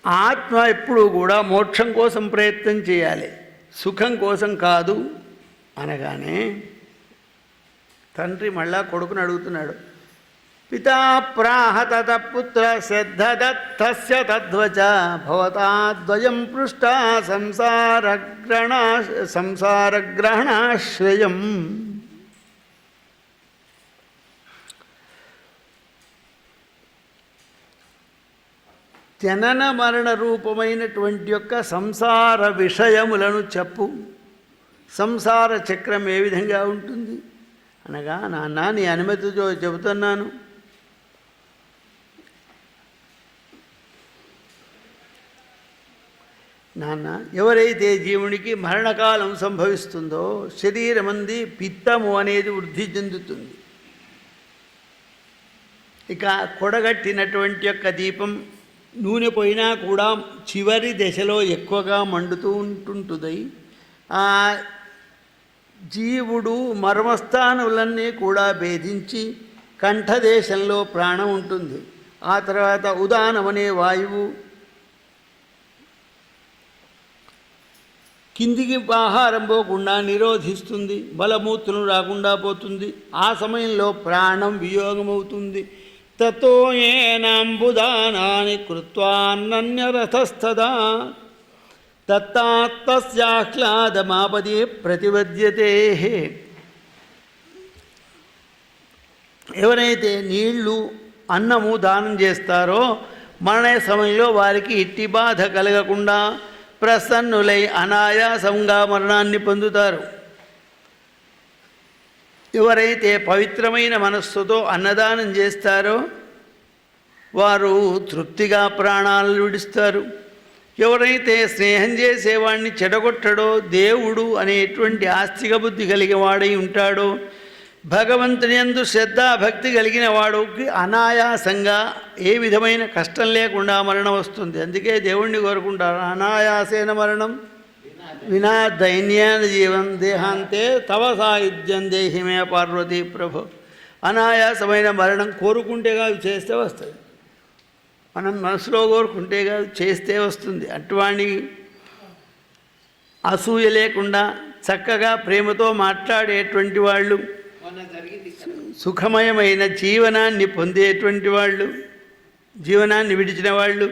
ఆత్మ ఎప్పుడూ కూడా మోక్షం కోసం ప్రయత్నం చేయాలి, సుఖం కోసం కాదు అనగానే తండ్రి మళ్ళా కొడుకుని అడుగుతున్నాడు. పితా ప్రాహ తత పుత్ర శ్రద్ధదత్తస్య తద్వచ భవతాద్వయం పృష్ట సంసారగ్రహణాశ్రయం. జనన మరణ రూపమైనటువంటి యొక్క సంసార విషయములను చెప్పు. సంసార చక్రం ఏ విధంగా ఉంటుంది అనగా, నాన్న నీ అనుమతితో చెబుతున్నాను. నాన్న, ఎవరైతే జీవునికి మరణకాలం సంభవిస్తుందో శరీరమంది పిత్తము అనేది వృద్ధి చెందుతుంది. ఇక కొడగట్టినటువంటి యొక్క దీపం నూనె పోయినా కూడా చివరి దశలో ఎక్కువగా మండుతూ ఉంటుంటుంది. ఆ జీవుడు మర్మస్థానులన్నీ కూడా భేదించి కంఠదేశంలో ప్రాణం ఉంటుంది. ఆ తర్వాత ఉదానమనే వాయువు కిందికి ఆహారం పోకుండా నిరోధిస్తుంది, బలమూత్రులు రాకుండా పోతుంది. ఆ సమయంలో ప్రాణం వియోగమవుతుంది. తతో ఏనాంబుదానాని కృత్వాన్నన్యరథస్తదా తత్తాత్మస్యాహ్లాదమాపదే ప్రతిపద్యతే. ఎవరైతే నీళ్లు అన్నము దానం చేస్తారో మరణ సమయంలో వారికి ఇట్టి బాధ కలగకుండా ప్రసన్నులై అనాయాసంగా మరణాన్ని పొందుతారు. ఎవరైతే పవిత్రమైన మనస్సుతో అన్నదానం చేస్తారో వారు తృప్తిగా ప్రాణాలను విడుస్తారు. ఎవరైతే స్నేహం చేసేవాడిని చెడగొట్టడో దేవుడు అనేటువంటి ఆస్తిక బుద్ధి కలిగిన వాడై ఉంటాడో, భగవంతుని యందు శ్రద్ధాభక్తి కలిగిన వాడికి అనాయాసంగా ఏ విధమైన కష్టం లేకుండా మరణం వస్తుంది. అందుకే దేవుణ్ణి కోరుకుంటారు, అనాయాసేన మరణం వినా దైన్యాన జీవం దేహాంతే తవ సాయుధ్యం దేహిమే పార్వతీ ప్రభు. అనాయాసమైన మరణం కోరుకుంటే కాదు చేస్తే వస్తుంది, మనం మనసులో కోరుకుంటే కాదు చేస్తే వస్తుంది. అటువంటి అసూయ లేకుండా చక్కగా ప్రేమతో మాట్లాడేటువంటి వాళ్ళు, సుఖమయమైన జీవనాన్ని పొందేటువంటి వాళ్ళు, జీవనాన్ని విడిచిన వాళ్ళు,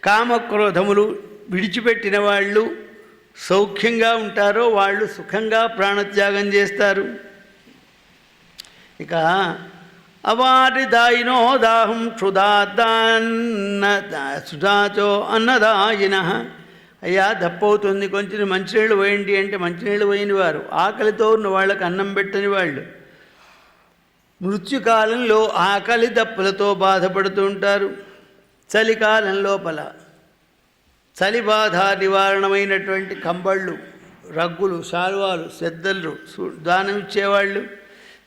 కామక్రోధములు విడిచిపెట్టిన వాళ్ళు సౌఖ్యంగా ఉంటారో వాళ్ళు సుఖంగా ప్రాణత్యాగం చేస్తారు. ఇక అవారిదాయినో దాహం సుధాచో అన్నదాయిన. అయ్యా దప్పవుతుంది, కొంచెం మంచినీళ్ళు పోయండి అంటే మంచినీళ్ళు పోయిన వారు, ఆకలితో ఉన్న వాళ్ళకి అన్నం పెట్టని వాళ్ళు, మృత్యుకాలం ఆకలి దప్పులతో బాధపడుతూ ఉంటారు. చలికాలం లోపల చలి బాధ నివారణమైనటువంటి కంబళ్ళు, రగ్గులు, శాల్వాలు, సెద్దలు దానం ఇచ్చేవాళ్ళు,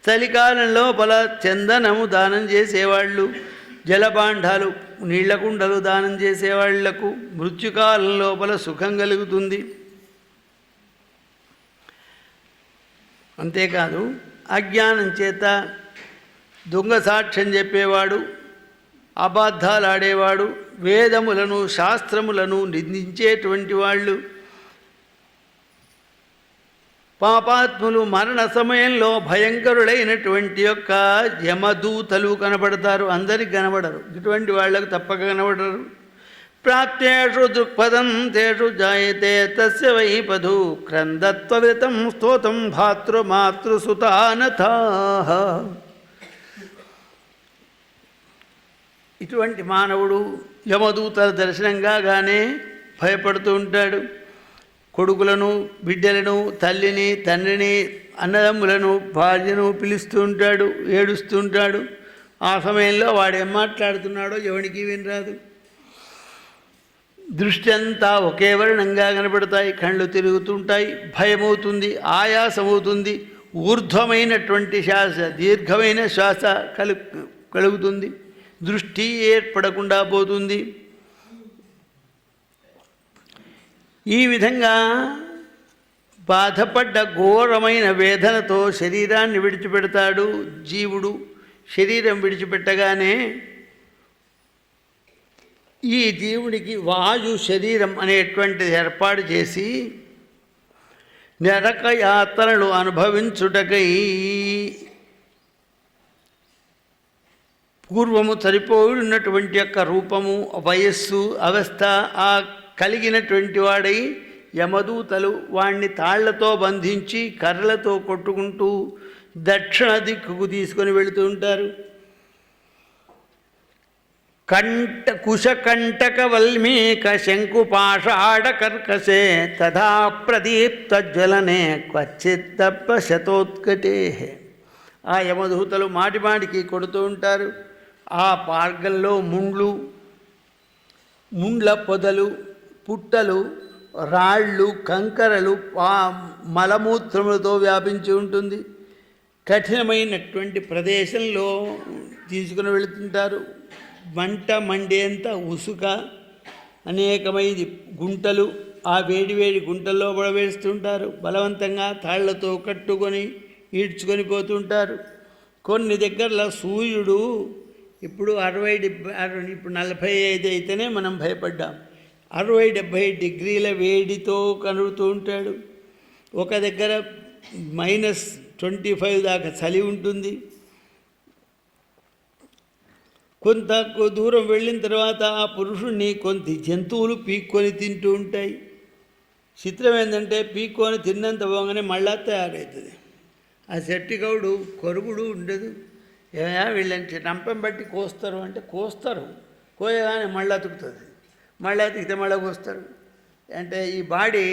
చలికాలం లోపల చందనము దానం చేసేవాళ్ళు, జలబాండాలు నీళ్ల కుండలు దానం చేసేవాళ్లకు మృత్యుకాలం లోపల సుఖం కలుగుతుంది. అంతేకాదు అజ్ఞానం చేత దొంగ సాక్ష్యం చెప్పేవాడు, అబద్ధాలు ఆడేవాడు, వేదములను శాస్త్రములను నిందించేటువంటి వాళ్ళు, పాపాత్ములు మరణ సమయంలో భయంకరుడైనటువంటి యొక్క యమదూతలు కనబడతారు. అందరికి కనబడరు, ఇటువంటి వాళ్లకు తప్పక కనబడరు. ప్రాప్తేషు దృక్పదం తేషు జాయతే తస్య వైపధు క్రందత్వవితం స్తోతం భాతృమాతృసుతానథాః. ఇటువంటి మానవుడు యమదూతల దర్శనం కాగానే భయపడుతూ ఉంటాడు. కొడుకులను, బిడ్డలను, తల్లిని, తండ్రిని, అన్నదమ్ములను, భార్యను పిలుస్తూ ఉంటాడు, ఏడుస్తూ ఉంటాడు. ఆ సమయంలో వాడు ఏం మాట్లాడుతున్నాడో ఎవరికి వినరాదు. దృష్టి అంతా ఒకే వర్ణంగా కనబడతాయి, కళ్ళు తిరుగుతుంటాయి, భయమవుతుంది, ఆయాసమవుతుంది, ఊర్ధ్వమైనటువంటి శ్వాస, దీర్ఘమైన శ్వాస కలుగుతుంది, దృష్టి ఏర్పడకుండా పోతుంది. ఈ విధంగా బాధపడ్డ ఘోరమైన వేదనతో శరీరాన్ని విడిచిపెడతాడు జీవుడు. శరీరం విడిచిపెట్టగానే ఈ జీవుడికి వాయు శరీరం అనేటువంటిది ఏర్పాటు చేసి నరక యాత్రలు అనుభవించుటకై పూర్వము సరిపోయినటువంటి యొక్క రూపము, వయస్సు, అవస్థ ఆ కలిగినటువంటి వాడై యమదూతలు వాణ్ణి తాళ్లతో బంధించి కర్రలతో కొట్టుకుంటూ దక్షిణ దిక్కుకు తీసుకొని వెళుతూ ఉంటారు. కుశకంటక వల్మీక శంకుపాషాఢ కర్కశే తథా ప్రదీప్త జ్వలనే క్వచిద్దప్ప శతోత్కటే. ఆ యమదూతలు మాటిమాటికి కొడుతూ ఉంటారు. ఆ మార్గంలో ముండ్ల పొదలు, పుట్టలు, రాళ్ళు, కంకరలు, మలమూత్రములతో వ్యాపించి ఉంటుంది. కఠినమైనటువంటి ప్రదేశంలో తీసుకుని వెళుతుంటారు. మండేంత ఉసుక, అనేకమైది గుంటలు, ఆ వేడి గుంటల్లో పడవేస్తుంటారు. బలవంతంగా తాళ్లతో కట్టుకొని ఈడ్చుకొని పోతుంటారు. కొన్ని దగ్గరలో సూర్యుడు ఇప్పుడు 60-70, ఇప్పుడు 45 అయితేనే మనం భయపడ్డాం. 60-70 డిగ్రీల వేడితో కనుడుతూ ఉంటాడు. ఒక దగ్గర -25 దాకా చలి ఉంటుంది. కొంత దూరం వెళ్ళిన తర్వాత ఆ పురుషుణ్ణి కొంత జంతువులు పీక్కొని తింటూ ఉంటాయి. చిత్రం ఏంటంటే పీక్కొని తిన్నంత పోగానే మళ్ళా తయారవుతుంది. ఆ సెట్టిగౌడు కొరుగుడు ఉండదు. ఏమయ్యా వీళ్ళని రంపం బట్టి కోస్తారు అంటే కోస్తారు, కోయగానే మళ్ళీ అతుకుతుంది, మళ్ళీ అతికితే మళ్ళీ కోస్తారు. అంటే ఈ బాడీ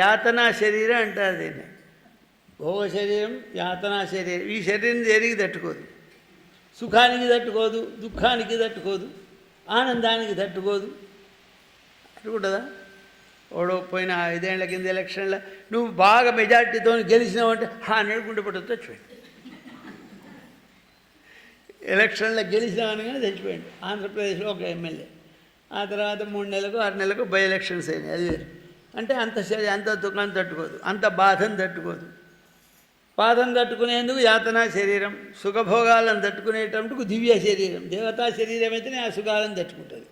యాతనా శరీరం అంటారు దీన్ని. భోగ శరీరం, యాతనా శరీరం. ఈ శరీరం దేనికి తట్టుకోదు. సుఖానికి తట్టుకోదు, దుఃఖానికి తట్టుకోదు, ఆనందానికి తట్టుకోదు. అట్టుకుంటుందా? ఓడో పోయిన 5 ఏళ్ల కింద ఎలక్షన్లో నువ్వు బాగా మెజార్టీతో గెలిచినావు అంటే నడుకుంటూ పట్టుకు చచ్చిపోయింది. ఎలక్షన్లో గెలిచినామని కానీ చచ్చిపోయింది. ఆంధ్రప్రదేశ్లో ఒక ఎమ్మెల్యే. ఆ తర్వాత 3 నెలలకు 6 నెలలకు బై ఎలక్షన్స్ అయినాయి. అది వేరు. అంటే అంత దుఃఖాన్ని తట్టుకోదు, అంత బాధను తట్టుకోదు. బాధను తట్టుకునేందుకు యాతనా శరీరం, సుఖభోగాలను తట్టుకునేటందుకు దివ్య శరీరం. దేవతా శరీరం అయితేనే ఆ సుఖాలను తట్టుకుంటుంది.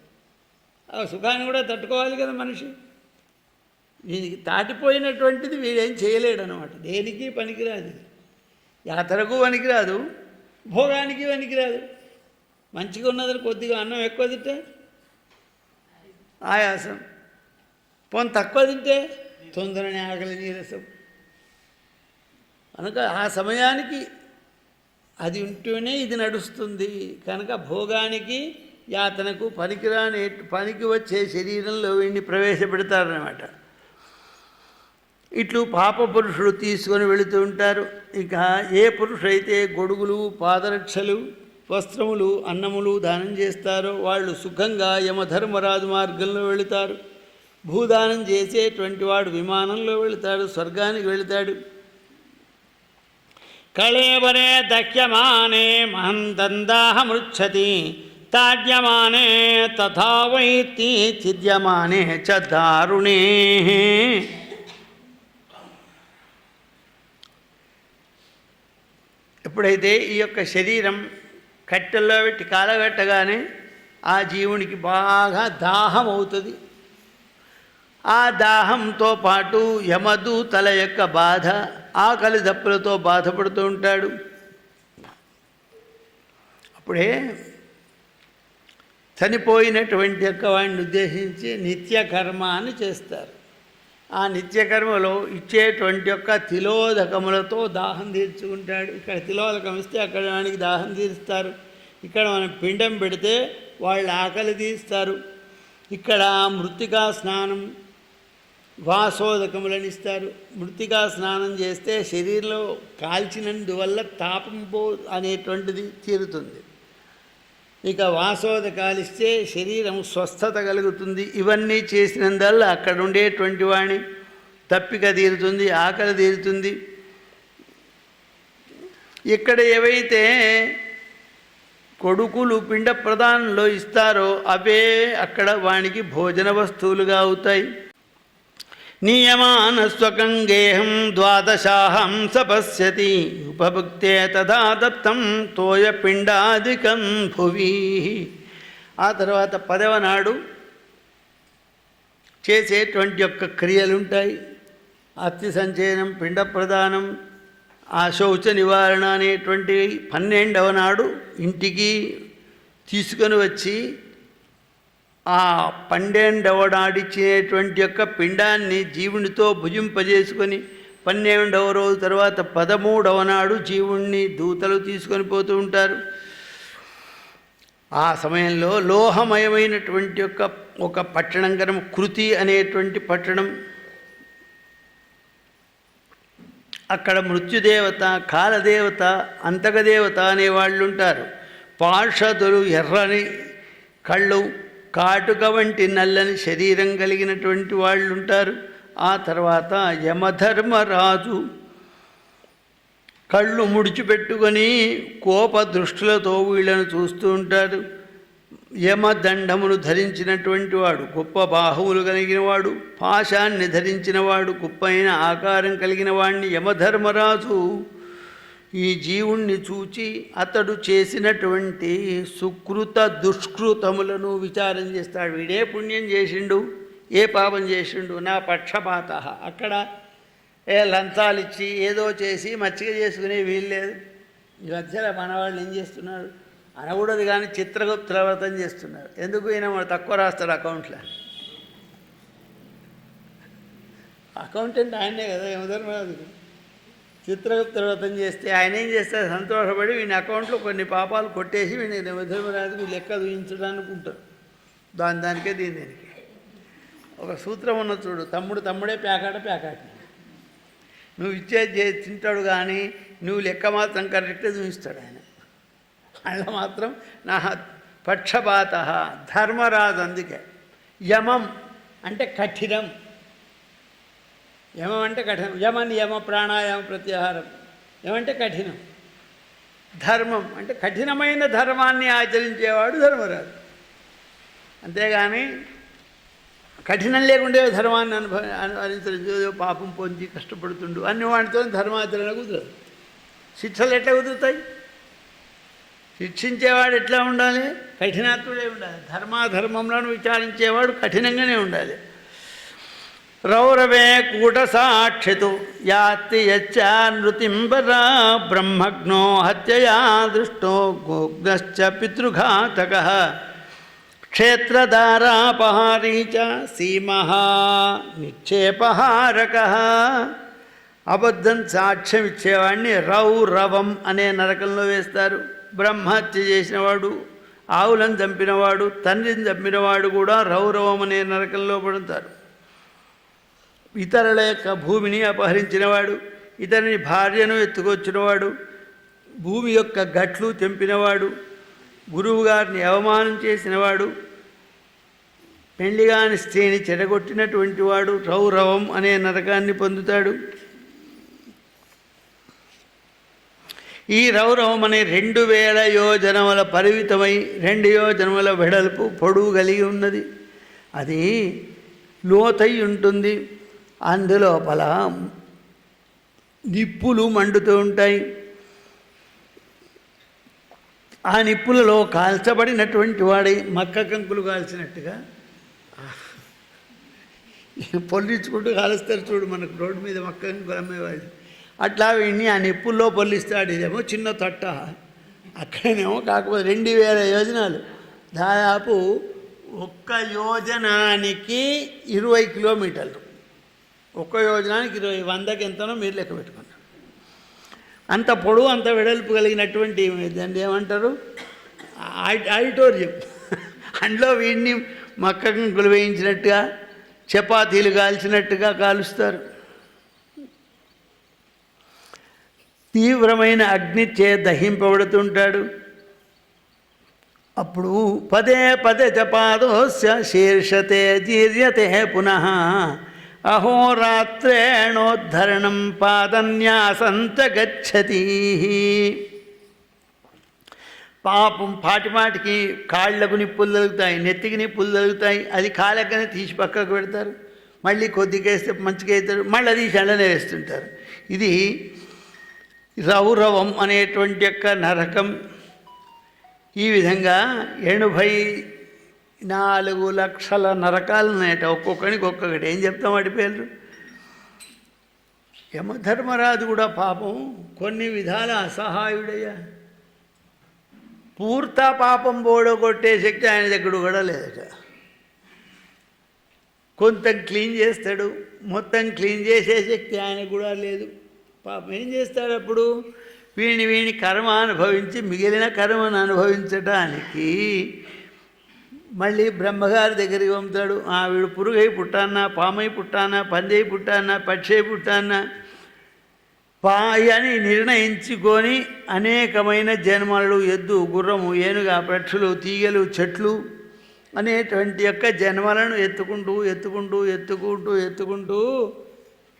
ఆ సుఖాన్ని కూడా తట్టుకోవాలి కదా మనిషి. దీనికి దాటిపోయినటువంటిది వీడేం చేయలేడు అనమాట. దేనికి పనికిరాదు. యాత్రకు పనికిరాదు, భోగానికి పనికిరాదు. మంచిగా ఉన్నదని కొద్దిగా అన్నం ఎక్కువ తింటే ఆయాసం, పోని తక్కువ తింటే తొందరనే ఆకలి, నీరసం. కనుక ఆ సమయానికి అది ఉంటేనే ఇది నడుస్తుంది. కనుక భోగానికి యాతనకు పనికి వచ్చే శరీరంలో వీడిని ప్రవేశపెడతారన్నమాట. ఇట్లు పాప పురుషుడు తీసుకొని వెళుతూ ఉంటారు. ఇక ఏ పురుషుడైతే గొడుగులు, పాదరక్షలు, వస్త్రములు, అన్నములు దానం చేస్తారో వాళ్ళు సుఖంగా యమధర్మరాజు మార్గంలో వెళుతారు. భూదానం చేసేటువంటి వాడు విమానంలో వెళుతాడు, స్వర్గానికి వెళుతాడు. కళేవరే దహ్యమానే మహందందాహమృచ్చతి తాడ్యమానే తథా వైతి ఛిద్యమానే చ దారుణే. ఎప్పుడైతే ఈ యొక్క శరీరం కట్టెల్లో పెట్టి కాలగట్టగానే ఆ జీవునికి బాగా దాహం అవుతుంది. ఆ దాహంతో పాటు యమదూతల యొక్క బాధ, ఆకలి దప్పులతో బాధపడుతూ ఉంటాడు. అప్పుడే చనిపోయినటువంటి యొక్క వాడిని ఉద్దేశించి నిత్యకర్మ అని చేస్తారు. ఆ నిత్యకర్మలో ఇచ్చేటువంటి యొక్క తిలోదకములతో దాహం తీర్చుకుంటాడు. ఇక్కడ తిలోదకం ఇస్తే అక్కడ వానికి దాహం తీరుస్తారు. ఇక్కడ మనం పిండం పెడితే వాళ్ళు ఆకలి తీస్తారు. ఇక్కడ మృత్తికా స్నానం, వాసోదకములను ఇస్తారు. మృత్తికా స్నానం చేస్తే శరీరంలో కాల్చినందువల్ల తాపం అనేటువంటిది తీరుతుంది. ఇక వాసోదకాలు ఇస్తే శరీరం స్వస్థత కలుగుతుంది. ఇవన్నీ చేసినందువల్ల అక్కడ ఉండేటువంటి వాణి తప్పిక తీరుతుంది, ఆకలి తీరుతుంది. ఇక్కడ ఏవైతే కొడుకులు పిండ ప్రదానంలో ఇస్తారో అవే అక్కడ వానికి భోజన వస్తువులుగా అవుతాయి. నియమాన స్వకంగేహం ద్వాదశాహం సపశ్యతి ఉపభుక్తే తథా దత్తం తోయపిండాదికం భువి. ఆ తర్వాత 10వ నాడు చేసేటువంటి యొక్క క్రియలుంటాయి. అస్థి సంచయనం, పిండ ప్రదానం, ఆ శౌచ నివారణ అనేటువంటి 12వ నాడు ఇంటికి తీసుకొని వచ్చి ఆ 12వ నాడిచ్చినటువంటి యొక్క పిండాన్ని జీవునితో భుజింపజేసుకొని 12వ రోజు తర్వాత 13వ నాడు జీవుణ్ణి దూతలు తీసుకొని పోతూ ఉంటారు. ఆ సమయంలో లోహమయమైనటువంటి ఒక పట్టణం కనుక కృతి అనేటువంటి పట్టణం, అక్కడ మృత్యుదేవత, కాలదేవత, అంతకదేవత అనేవాళ్ళు ఉంటారు. పార్షదులు ఎర్రని కళ్ళు, కాటుక వంటి నల్లని శరీరం కలిగినటువంటి వాళ్ళు ఉంటారు. ఆ తర్వాత యమధర్మరాజు కళ్ళు ముడిచిపెట్టుకొని కోప దృష్టిలతో వీళ్ళను చూస్తూ ఉంటారు. యమదండమును ధరించినటువంటి వాడు, గొప్ప బాహువులు కలిగిన వాడు, పాశాన్ని ధరించిన వాడు, గొప్పైన ఆకారం కలిగిన వాడిని యమధర్మరాజు ఈ జీవుణ్ణి చూచి అతడు చేసినటువంటి సుకృత దుష్కృతములను విచారం చేస్తాడు. వీడే పుణ్యం చేసిండు, ఏ పాపం చేసిండు, నా పక్షపాత. అక్కడ లంచాలు ఇచ్చి ఏదో చేసి మచ్చిక చేసుకునే వీల్లేదు. ఈ మధ్యలో మనవాళ్ళు ఏం చేస్తున్నారు అనకూడదు కానీ చిత్రగుప్తుల వ్రతం చేస్తున్నారు. ఎందుకు? ఈయన మన తక్కువ రాస్తాడు అకౌంట్లో. అకౌంటెంట్ ఆయనే కదా యమధర్మరాజు. చిత్రగుప్త వ్రతం చేస్తే ఆయన ఏం చేస్తారు, సంతోషపడి వీని అకౌంట్లో కొన్ని పాపాలు కొట్టేసి వీని యమధర్మరాజుకి లెక్క చూపించడానికి ఉంటారు. దానికే దీనికి ఒక సూత్రం ఉన్న చూడు, తమ్ముడే ప్యాకాట. నువ్వు ఇచ్చేది తింటాడు కానీ నువ్వు లెక్క మాత్రం కరెక్ట్గా చూపిస్తాడు ఆయన. ఆయన మాత్రం నా పక్షపాత ధర్మరాజు. అందుకే యమం అంటే కఠినం. యమం అంటే కఠినం. యమ ప్రాణాయామ ప్రత్యాహారం. యమంటే కఠినం. ధర్మం అంటే కఠినమైన ధర్మాన్ని ఆచరించేవాడు ధర్మరాజు. అంతేగాని కఠినం లేకుండే ధర్మాన్ని అనుసరించే పాపం పొంది కష్టపడుతుండు అన్ని వాటితో ధర్మాచరణ కుదరదు. శిక్షలు ఎట్లా కుదురుతాయి? శిక్షించేవాడు ఎట్లా ఉండాలి? కఠినాత్ముడే ఉండాలి. ధర్మాధర్మంలను విచారించేవాడు కఠినంగానే ఉండాలి. రౌరవే కూటసాక్షితు యాతి యచ్చానృతింబరా బ్రహ్మజ్ఞో హత్యయా దృష్టో గోగ్నశ్చ పితృఘాతకః క్షేత్రధారాపహారీ చ సీమః నిక్షేపహారకః. అబద్ధం సాక్ష్యం ఇచ్చేవాడిని రౌరవం అనే నరకంలో వేస్తారు. బ్రహ్మహత్య చేసినవాడు, ఆవులను చంపినవాడు, తండ్రిని చంపినవాడు కూడా రౌరవం అనే నరకంలో పడతారు. ఇతరుల యొక్క భూమిని అపహరించినవాడు, ఇతరుని భార్యను ఎత్తుకొచ్చినవాడు, భూమి యొక్క గట్లు తెంపినవాడు, గురువుగారిని అవమానం చేసినవాడు, పెళ్లిగాని స్త్రీని చెడగొట్టినటువంటి వాడు రౌరవం అనే నరకాన్ని పొందుతాడు. ఈ రౌరవం అనే 2000 యోజనముల పరిమితమై 2 యోజనముల వెడల్పు పొడవు కలిగి ఉన్నది. అది లోతై ఉంటుంది. అందులోపల నిప్పులు మండుతూ ఉంటాయి. ఆ నిప్పులలో కాల్చబడినటువంటి వాడి మక్క కంకులు కాల్చినట్టుగా పొల్లించుకుంటూ కాలుస్తారు చూడు, మనకు రోడ్డు మీద మక్క కంకులు అమ్మేవాళ్ళు. అట్లా వీడిని ఆ నిప్పుల్లో పొల్లిస్తాడు. ఇదేమో చిన్న తొట్ట, అక్కడనేమో కాకపోతే 2000 యోజనాలు, దాదాపు 1 యోజనానికి 20 కిలోమీటర్లు. 1 యోజనానికి 20, 100కి ఎంతనో మీరు లెక్క పెట్టుకున్నారు. అంత పొడవు అంత వెడల్పు కలిగినటువంటి దాన్ని ఏమంటారు, ఆడిటోరియం. అందులో వీడిని మక్క కంకులు వేయించినట్టుగా, చపాతీలు కాల్చినట్టుగా కాలుస్తారు. తీవ్రమైన అగ్నిచే దహింపబడుతుంటాడు. అప్పుడు పదే పదే చపాదోస్య శీర్షతే జీర్యతే పునః అహోరాత్రేణోద్ధరణం పాదన్యాసంత గచ్చతి. పాపం పాటికి కాళ్లకు నిప్పులు తగులుతాయి, నెత్తికి నిప్పులు తగులుతాయి. అది కాలెక్కనే తీసి పక్కకు పెడతారు, మళ్ళీ కొద్దిగా వేస్తే మంచిగా అవుతారు, మళ్ళీ అది చల్లనే వేస్తుంటారు. ఇది రౌరవం అనేటువంటి యొక్క నరకం. ఈ విధంగా 80 4 లక్షల నరకాలు ఉన్నాయట, ఒక్కొక్కడికి ఒక్కొక్కటి. ఏం చెప్తాం వాటి పేర్లు? యమధర్మరాజు కూడా పాపం కొన్ని విధాల అసహాయుడయ్యా. పూర్త పాపం బోడగొట్టే శక్తి ఆయన దగ్గర కూడా లేదట. కొంత క్లీన్ చేస్తాడు, మొత్తం క్లీన్ చేసే శక్తి ఆయనకు కూడా లేదు. పాపం ఏం చేస్తాడు అప్పుడు? వీని కర్మ అనుభవించి మిగిలిన కర్మను అనుభవించడానికి మళ్ళీ బ్రహ్మగారి దగ్గరికి పంపుతాడు. వీడు పురుగై పుట్టానా, పామై పుట్టానా, పంది అయి పుట్టానా, పక్షి అయి పుట్టానా, అని నిర్ణయించుకొని అనేకమైన జన్మలు, ఎద్దు, గుర్రము, ఏనుగ, పక్షులు, తీగలు, చెట్లు అనేటువంటి యొక్క జన్మలను ఎత్తుకుంటూ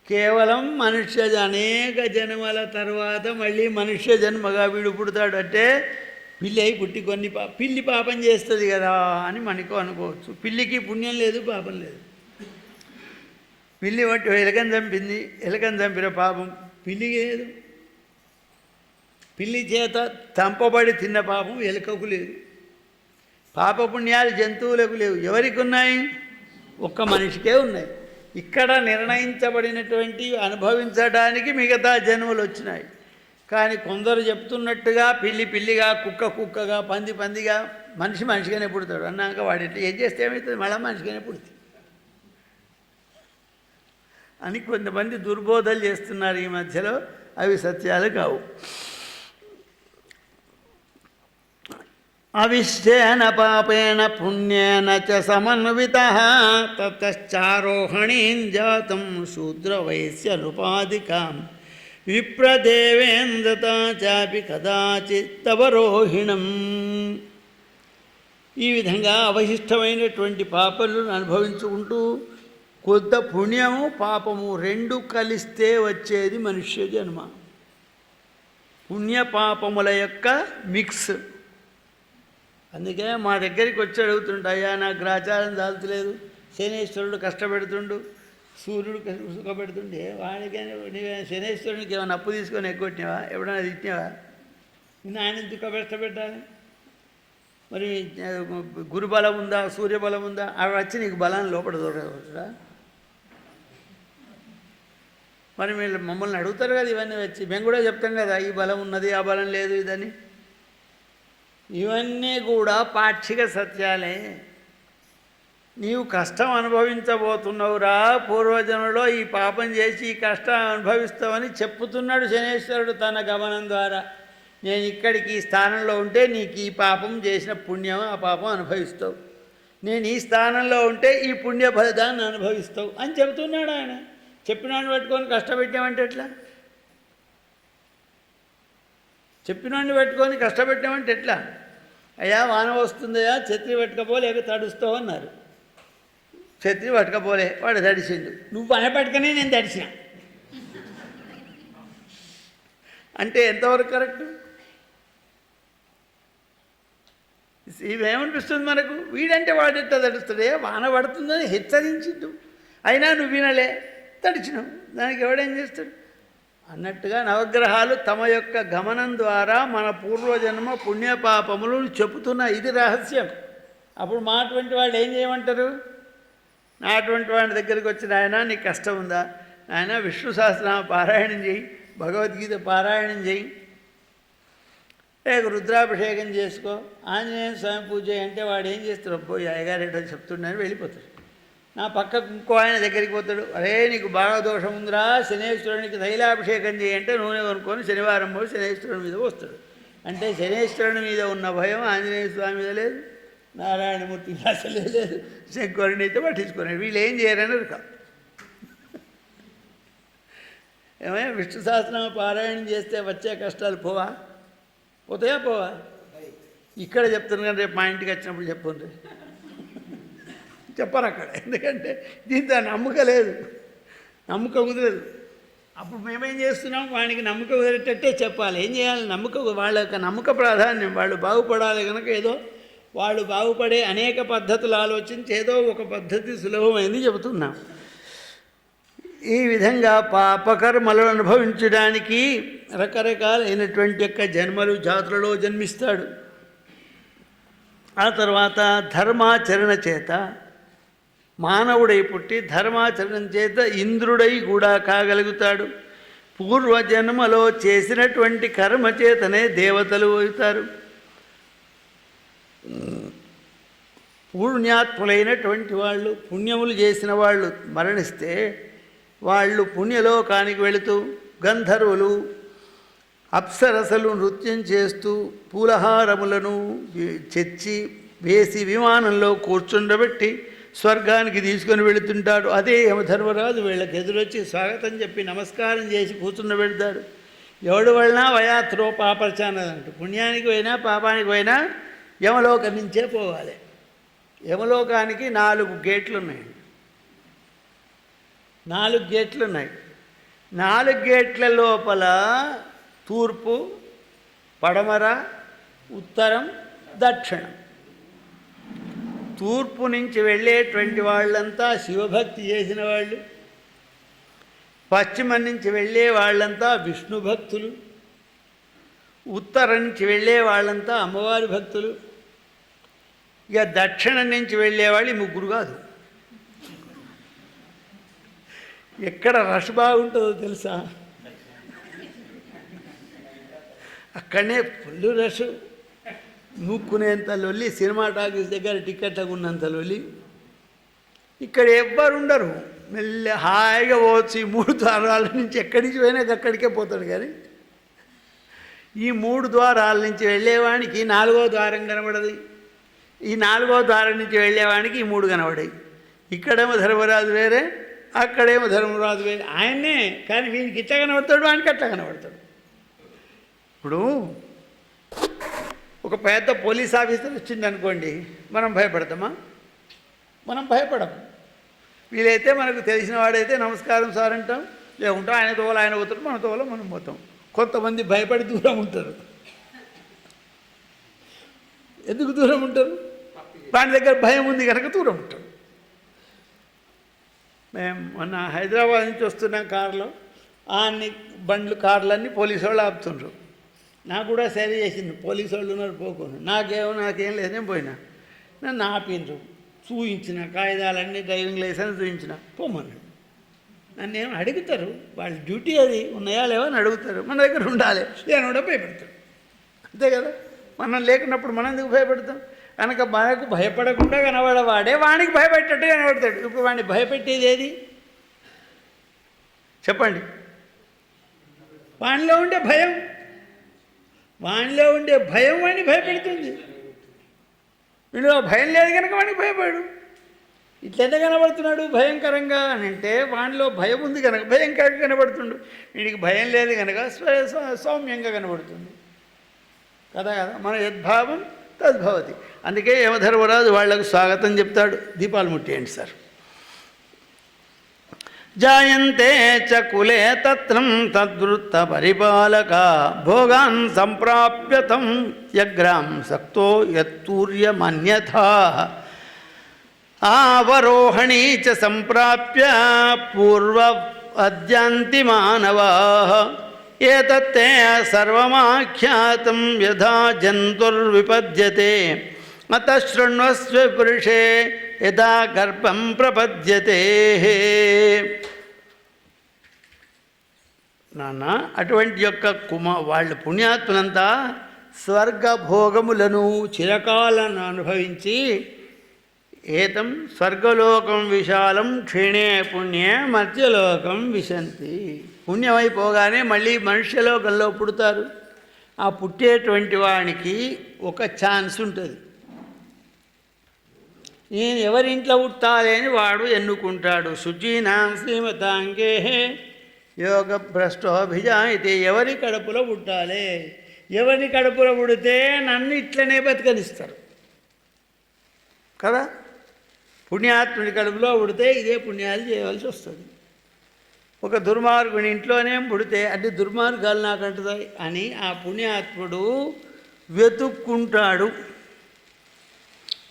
కేవలం అనేక జన్మల తర్వాత మళ్ళీ మనుష్య జన్మగా వీడు పుడతాడు. అంటే పిల్లి అయి పుట్టి పిల్లి పాపం చేస్తుంది కదా అని మనకు అనుకోవచ్చు. పిల్లికి పుణ్యం లేదు, పాపం లేదు. పిల్లి బట్టి ఎలకని చంపింది, ఎలకని చంపిన పాపం పిల్లికి లేదు. పిల్లి చేత చంపబడి తిన్న పాపం ఎలుకకు లేదు. పాపపుణ్యాలు జంతువులకు లేవు. ఎవరికి ఉన్నాయి? ఒక్క మనిషికే ఉన్నాయి. ఇక్కడ నిర్ణయించబడినటువంటి అనుభవించడానికి మిగతా జన్మలు వచ్చినాయి. కానీ కొందరు చెప్తున్నట్టుగా పిల్లి పిల్లిగా, కుక్క కుక్కగా, పంది పందిగా, మనిషి మనిషిగానే పుడతాడు అన్నాక వాడి ఏం చేస్తే ఏమవుతుంది? మళ్ళీ మనిషిగానే పుడుతుంది అని కొంతమంది దుర్బోధలు చేస్తున్నారు ఈ మధ్యలో. అవి సత్యాలు కావు. అవిశ్యేన పాపేన పుణ్యేన చ సమన్వితః తతశ్చారోహణీం జాతం శూద్రవైశ్యనుపాదికాం విప్రదేవేంద్రతా చాపి కదాచిత్తవరోహిణం. ఈ విధంగా అవశిష్టమైనటువంటి పాపలను అనుభవించుకుంటూ కొంత పుణ్యము పాపము రెండు కలిస్తే వచ్చేది మనుష్య జన్మ. పుణ్యపాపముల యొక్క మిక్స్. అందుకే మా దగ్గరికి వచ్చి అడుగుతుంటాయా, నాకు గ్రాచారం దాల్చలేదు, శనేశ్వరుడు కష్టపెడుతుండు, సూర్యుడు సుఖపెడుతుండే, వాడికైనా శనేశ్వరునికి ఏమైనా అప్పు తీసుకొని ఎగ్గొట్టినావా? ఎప్పుడైనా తిట్టినావా? ఆయన ఎందుకు కష్టపెట్టాలి? మరి గురుబలం ఉందా, సూర్యబలం ఉందా? అవి వచ్చి నీకు బలాన్ని లోపల దొరకదా? మరి మీరు మమ్మల్ని అడుగుతారు కదా ఇవన్నీ వచ్చి. మేము కూడా చెప్తాం కదా, ఈ బలం ఉన్నది, ఆ బలం లేదు ఇదని. ఇవన్నీ కూడా పాక్షిక సత్యాలే. నీవు కష్టం అనుభవించబోతున్నావురా, పూర్వజన్మలో ఈ పాపం చేసి ఈ కష్టం అనుభవిస్తావని చెప్పుతున్నాడు శనేశ్వరుడు తన గమనం ద్వారా. నేను ఇక్కడికి ఈ స్థానంలో ఉంటే నీకు ఈ పాపం చేసిన పుణ్యం, ఆ పాపం అనుభవిస్తావు. నేను ఈ స్థానంలో ఉంటే ఈ పుణ్య ఫలితాన్ని అనుభవిస్తావు అని చెబుతున్నాడు ఆయన. చెప్పినాన్ని పట్టుకొని కష్టపెట్టామంటే ఎట్లా? చెప్పినాన్ని పెట్టుకొని కష్టపెట్టామంటే ఎట్లా? అయ్యా వాన వస్తుందయా, ఛత్రి పట్టుకపో, లేక తడుస్తావు అన్నారు. ఛత్రి పట్టుకపోలే, వాడు తడిసిండు. నువ్వు పని పట్టుకనే నేను తడిసిన అంటే ఎంతవరకు కరెక్టు? ఇవేమనిపిస్తుంది మనకు? వీడంటే వాడెట్లా తడుస్తాడే? వాన పడుతుందని హెచ్చరించిండు, అయినా నువ్వు వినలే, తడిచినావు. దానికి ఎవడేం చేస్తాడు అన్నట్టుగా నవగ్రహాలు తమ యొక్క గమనం ద్వారా మన పూర్వజన్మ పుణ్యపాపములను చెబుతున్న ఇది రహస్యం. అప్పుడు మా అటువంటి వాళ్ళు ఏం చేయమంటారు? నా అటువంటి వాడి దగ్గరికి వచ్చిన ఆయన, నీకు కష్టం ఉందా ఆయన, విష్ణు సహస్రనామ పారాయణం చేయి, భగవద్గీత పారాయణం చేయి, లేక రుద్రాభిషేకం చేసుకో, ఆంజనేయ స్వామి పూజ అంటే వాడు ఏం చేస్తాడు? పోయి అయ్యగారేటో చెప్తున్నాను వెళ్ళిపోతాడు. నా పక్కకు ఇంకో ఆయన దగ్గరికి పోతాడు, అరే నీకు బాగా దోషం ఉందిరా, శనేశ్వరునికి తైలాభిషేకం చేయంటే నూనె కొనుక్కొని శనివారం పోయి శనేశ్వరుని మీద వస్తాడు. అంటే శనేశ్వరుని మీద ఉన్న భయం ఆంజనేయ స్వామి మీద లేదు, నారాయణమూర్తి అసలే లేదు, శంకరుని అయితే పట్టించుకున్నాడు. వీళ్ళు ఏం చేయరని కాదు. ఏమైనా విష్ణు సహస్రనామ పారాయణం చేస్తే వచ్చే కష్టాలు పోతాయా? పోవా? ఇక్కడ చెప్తాను కానీ రేపు మా ఇంటికి వచ్చినప్పుడు చెప్పండి, చెప్పరు అక్కడ. ఎందుకంటే దీంతో నమ్మకం లేదు, నమ్మకం కుదరదు. అప్పుడు మేమేం చేస్తున్నాం? వానికి నమ్మకం కుదిరేటట్టే చెప్పాలి. ఏం చేయాలి? వాళ్ళ యొక్క నమ్మక ప్రాధాన్యం. వాళ్ళు బాగుపడాలి కనుక ఏదో వాళ్ళు బాగుపడే అనేక పద్ధతులు ఆలోచించి ఏదో ఒక పద్ధతి సులభమైంది చెబుతున్నాం. ఈ విధంగా పాపకర్మలను అనుభవించడానికి రకరకాలైనటువంటి యొక్క జన్మలు, జాతులలో జన్మిస్తాడు. ఆ తర్వాత ధర్మాచరణ చేత మానవుడై పుట్టి ధర్మాచరణం చేత ఇంద్రుడై కూడా కాగలుగుతాడు. పూర్వజన్మలో చేసినటువంటి కర్మ చేతనే దేవతలు అవుతారు. పుణ్యాత్ములైనటువంటి వాళ్ళు, పుణ్యములు చేసిన వాళ్ళు మరణిస్తే వాళ్ళు పుణ్యలోకానికి వెళుతూ గంధర్వులు అప్సరసలు నృత్యం చేస్తూ పూలహారములను చెచ్చి వేసి విమానంలో కూర్చుండబెట్టి స్వర్గానికి తీసుకొని వెళుతుంటాడు. అదే యమధర్మరాజు వీళ్ళకి ఎదురొచ్చి స్వాగతం చెప్పి నమస్కారం చేసి కూర్చుండబెడతాడు. ఎవడు వలన వయాత్రో పాపర్చానదంటూ పుణ్యానికి పోయినా పాపానికి పోయినా యమలోకం నుంచే పోవాలి. యమలోకానికి 4 గేట్లు ఉన్నాయి. 4 గేట్లు ఉన్నాయి. 4 గేట్ల లోపల తూర్పు, పడమర, ఉత్తరం, దక్షిణం. తూర్పు నుంచి వెళ్ళేటువంటి వాళ్ళంతా శివభక్తి చేసిన వాళ్ళు, పశ్చిమ నుంచి వెళ్ళే వాళ్ళంతా విష్ణు భక్తులు, ఉత్తరం నుంచి వెళ్ళే వాళ్ళంతా అమ్మవారి భక్తులు, ఇక దక్షిణం నుంచి వెళ్ళేవాళ్ళు 3 కాదు. ఎక్కడ రష్ బాగుంటుందో తెలుసా? అక్కడనే ఫుల్ రష్, నూక్కునేంత లొల్లి, సినిమా టాకీస్ దగ్గర టికెట్లకు ఉన్నంత లొల్లి. ఇక్కడ ఎవ్వరు ఉండరు, మెల్ల హాయిగా పోవచ్చు. ఈ 3 ద్వారాల నుంచి ఎక్కడి నుంచి పోయినా అక్కడికే పోతాడు. కానీ ఈ 3 ద్వారాల నుంచి వెళ్ళేవానికి 4వ ద్వారం కనబడదు. ఈ 4వ ద్వారం నుంచి వెళ్ళేవానికి ఈ 3 కనబడాయి. ఇక్కడేమో ధర్మరాజు వేరే, అక్కడేమో ధర్మరాజు వేరే. ఆయన్నే కానీ వీనికి ఇట్లా కనబడతాడు, వానికి అట్లా కనబడతాడు. ఇప్పుడు ఒక పెద్ద పోలీస్ ఆఫీసర్ వచ్చింది అనుకోండి, మనం భయపడతామా? మనం భయపడము. వీలైతే మనకు తెలిసిన వాడైతే నమస్కారం సార్ అంటాం, లేకుంటే ఆయన తోల ఆయన పోతాడు, మన తోల మనం పోతాం. కొంతమంది భయపడి దూరం ఉంటారు. ఎందుకు దూరం ఉంటారు? వాని దగ్గర భయం ఉంది కనుక దూరం ఉంటారు. మేము మొన్న హైదరాబాద్ నుంచి వస్తున్నాం కారులో, అన్ని బండ్లు కార్లన్నీ పోలీసు వాళ్ళు ఆపుతుండ్రు. నాకు కూడా సరి చేసింది, పోలీసు వాళ్ళు ఉన్నారు పోకుండా. నాకేం లేదు, నేను పోయినా. నన్ను ఆపిండ్రు, చూపించిన కాగితాలన్నీ, డ్రైవింగ్ లైసెన్స్ చూపించిన, పోమన్నాడు. నన్ను ఏమో అడుగుతారు, వాళ్ళ డ్యూటీ అది, ఉన్నాయా లేవో అని అడుగుతారు. మన దగ్గర ఉండాలి, నేను కూడా భయపెడతాడు. అంతే కదా, మనం లేకున్నప్పుడు మనం ఎందుకు భయపెడతాం? కనుక మనకు భయపడకుండా కనబడవాడే వానికి భయపెట్టేట్టు కనబడతాడు. ఇప్పుడు వాడిని భయపెట్టేది ఏది చెప్పండి? వానిలో ఉండే భయం, వానిలో ఉండే భయం వాడిని భయపెడుతుంది. వీడిలో భయం లేదు కనుక వాడికి భయపడు. ఇట్లెంత కనబడుతున్నాడు భయంకరంగా అని అంటే వానిలో భయం ఉంది కనుక భయంకరంగా కనబడుతుండు. వీడికి భయం లేదు కనుక సౌమ్యంగా కనబడుతుంది కదా. మన యద్భావం తద్భవతి. అందుకే యమధర్మరాజు వాళ్లకు స్వాగతం చెప్తాడు. దీపాలు ముట్టేయండి సార్. జాయంతే చ కులే తత్రం తద్వృత్త పరిపాలక భోగాన్ సంప్రాప్య తం యగ్రాం సక్తో యత్తూర్యమన్యథా ఆవరోహణీ చ సంప్రాప్య పూర్వ అద్యాంతి మానవాః ఏతత్తే సర్వమాఖ్యాతం యథా జంతుర్విపద్యతే అత శృణ్వస్వ పురుషే యథా గర్భం ప్రపద్యతే. నాన్న, అటువంటి యొక్క వాళ్ళు పుణ్యాత్ములంతా స్వర్గభోగములను చిరకాలను అనుభవించి ఏతం స్వర్గలోకం విశాలం క్షీణే పుణ్యే మర్త్యలోకం విశంతి. పుణ్యమైపోగానే మళ్ళీ మనుష్యలోకంలో పుడతారు. ఆ పుట్టేటువంటి వానికి ఒక ఛాన్స్ ఉంటుంది. నేను ఎవరింట్లో పుట్టాలి అని వాడు ఎన్నుకుంటాడు. శుచీనాం శ్రీమతాంగే యోగ భ్రష్టోభిజాయితే. ఎవరి కడుపులో పుట్టాలి, ఎవరి కడుపులో పుడితే నన్ను ఇట్లనే బతకనిస్తారు కదా. పుణ్యాత్ముడి కడుపులో పుడితే ఇదే పుణ్యాలు చేయవలసి వస్తుంది. ఒక దుర్మార్గుని ఇంట్లోనే పుడితే అన్ని దుర్మార్గాలు నాకంటుతాయి అని ఆ పుణ్యాత్ముడు వెతుక్కుంటాడు.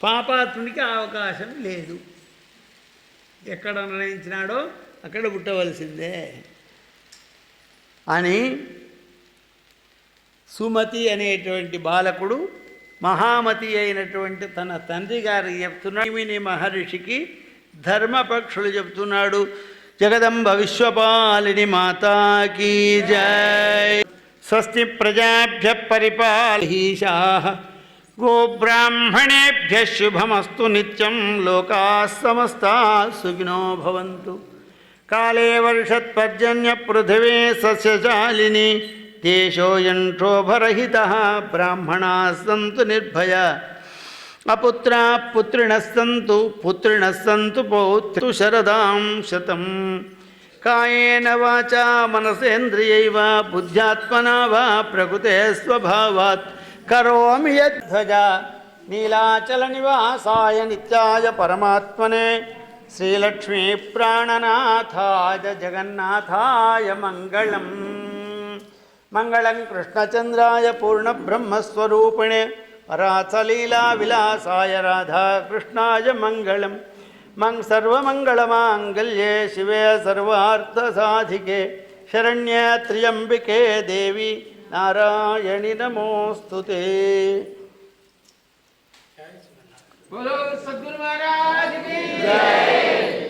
పాపాత్ముడికి అవకాశం లేదు. ఎక్కడ నిర్ణయించినాడో అక్కడ పుట్టవలసిందే అని సుమతి అనేటువంటి బాలకుడు మహామతి అయినటువంటి తన తండ్రి గారు చెప్తున్నాడు మహర్షికి ధర్మపక్షులు చెప్తున్నాడు. జగదంబ విశ్వపాలిని మాతాకి జై. స్వస్తి ప్రజాభ్య పరిపాలయీషాః గోబ్రాహ్మణేభ్య శుభమస్తు నిత్యం. లోకాః సమస్తాః సుఖినో భవంతు. కాళే వర్షత్పర్జన్య పృథివీ సస్యశాలిని దేశోऽयं క్షోభరహితః. బ్రాహ్మణాः సంతు నిర్భయా అపుత్రాः పుత్రిణः సంతు పౌత్రు శరదాం శతం. కాయేన వాచా మనసేంద్రియైవ బుద్ధ్యాత్మనా వా ప్రకృతే స్వభావాత్ కరోమి యద్భజా. నీలాచల నివాసాయ నిత్యాయ పరమాత్మనే శ్రీలక్ష్మీ ప్రాణనాథాయ జగన్నాథాయ మంగళం. మంగళం కృష్ణచంద్రాయ పూర్ణబ్రహ్మస్వరూపిణే పరాసలీలా విలాసాయ రాధాకృష్ణాయ మంగళం. సర్వమంగళమాంగళ్యే శివే సర్వార్థసాధికే శరణ్యే త్ర్యంబికే దేవి నారాయణి నమోస్తుతే. बोलो सद्गुरु महाराज की జై.